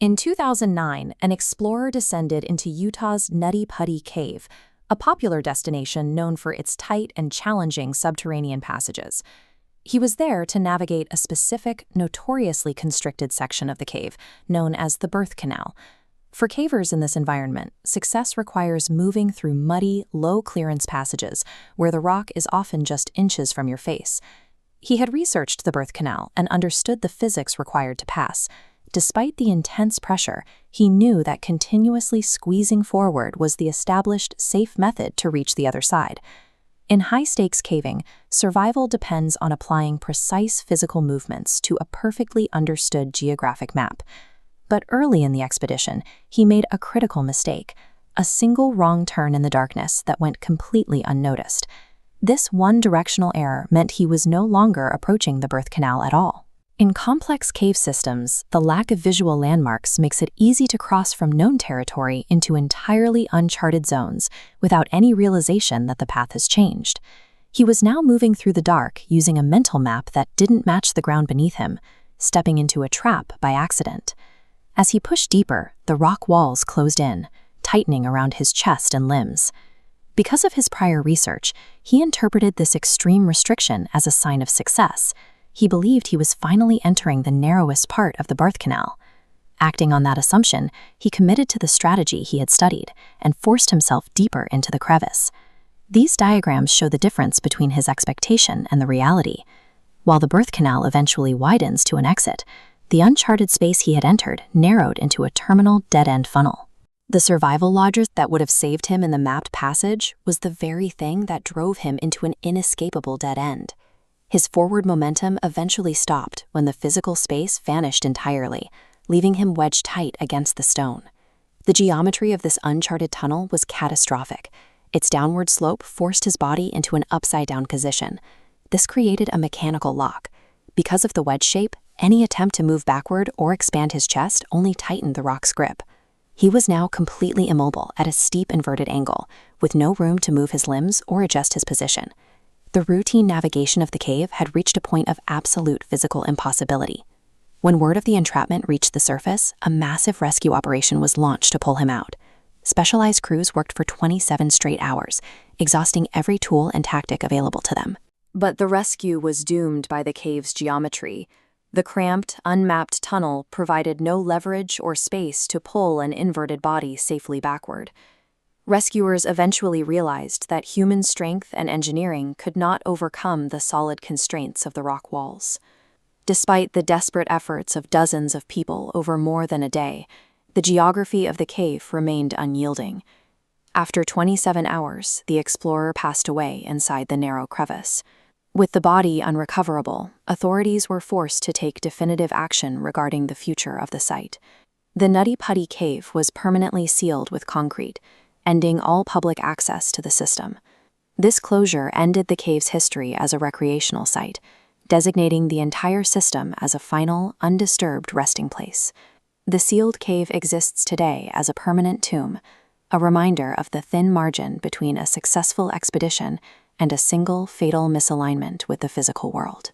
In 2009, an explorer descended into Utah's Nutty Putty Cave, a popular destination known for its tight and challenging subterranean passages. He was there to navigate a specific, notoriously constricted section of the cave, known as the birth canal. For cavers in this environment, success requires moving through muddy, low-clearance passages where the rock is often just inches from your face. He had researched the birth canal and understood the physics required to pass. Despite the intense pressure, he knew that continuously squeezing forward was the established, safe method to reach the other side. In high-stakes caving, survival depends on applying precise physical movements to a perfectly understood geographic map. But early in the expedition, he made a critical mistake, a single wrong turn in the darkness that went completely unnoticed. This one-directional error meant he was no longer approaching the birth canal at all. In complex cave systems, the lack of visual landmarks makes it easy to cross from known territory into entirely uncharted zones without any realization that the path has changed. He was now moving through the dark using a mental map that didn't match the ground beneath him, stepping into a trap by accident. As he pushed deeper, the rock walls closed in, tightening around his chest and limbs. Because of his prior research, he interpreted this extreme restriction as a sign of success. He believed he was finally entering the narrowest part of the birth canal. Acting on that assumption, he committed to the strategy he had studied and forced himself deeper into the crevice. These diagrams show the difference between his expectation and the reality. While the birth canal eventually widens to an exit, the uncharted space he had entered narrowed into a terminal dead-end funnel. The survival logic that would have saved him in the mapped passage was the very thing that drove him into an inescapable dead end. His forward momentum eventually stopped when the physical space vanished entirely, leaving him wedged tight against the stone. The geometry of this uncharted tunnel was catastrophic. Its downward slope forced his body into an upside-down position. This created a mechanical lock. Because of the wedge shape, any attempt to move backward or expand his chest only tightened the rock's grip. He was now completely immobile at a steep inverted angle, with no room to move his limbs or adjust his position. The routine navigation of the cave had reached a point of absolute physical impossibility. When word of the entrapment reached the surface, a massive rescue operation was launched to pull him out. Specialized crews worked for 27 straight hours, exhausting every tool and tactic available to them. But the rescue was doomed by the cave's geometry. The cramped, unmapped tunnel provided no leverage or space to pull an inverted body safely backward. Rescuers eventually realized that human strength and engineering could not overcome the solid constraints of the rock walls. Despite the desperate efforts of dozens of people over more than a day, the geography of the cave remained unyielding. After 27 hours, the explorer passed away inside the narrow crevice. With the body unrecoverable, authorities were forced to take definitive action regarding the future of the site. The Nutty Putty Cave was permanently sealed with concrete, ending all public access to the system. This closure ended the cave's history as a recreational site, designating the entire system as a final, undisturbed resting place. The sealed cave exists today as a permanent tomb, a reminder of the thin margin between a successful expedition and a single fatal misalignment with the physical world.